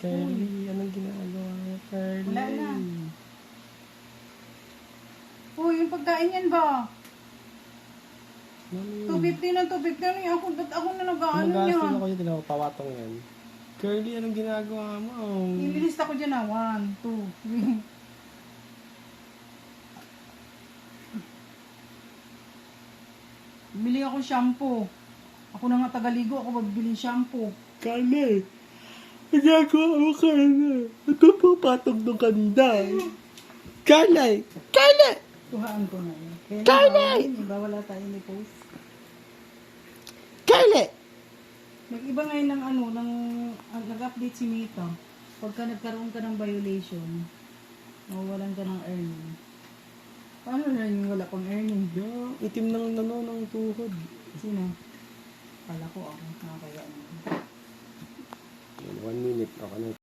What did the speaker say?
Carly, anong ginagawa mo, Carly? Wala na. Uy, yung pagkain yan ba? Mami, 250 na, 250 na. Ako, ba't ako na nag-ano Magasto niya? ako dyan, pinapapawatong yan. Carly, anong ginagawa mo? Ililista ko dyan na. 1, 2, 3. Bili ako shampoo. Ako na nga tagaligo. Ako magbili shampoo. Carly, ang ginagawa mo, Carly? Ito po patong nung kanina. Carly! Carly! Tuhaan ko na yun. Kaya Carly! Iba wala tayo ni post. Carly! Nag-iba ngayon ng ano, nag-update si Mita. Pagka nagkaroon ka ng violation, mawawalan ka ng earning. Paano na yung wala pang earning? Yung itim ng ng tuhod. Sino? Kala ko ako, nakakaya. 1 minute, ako na.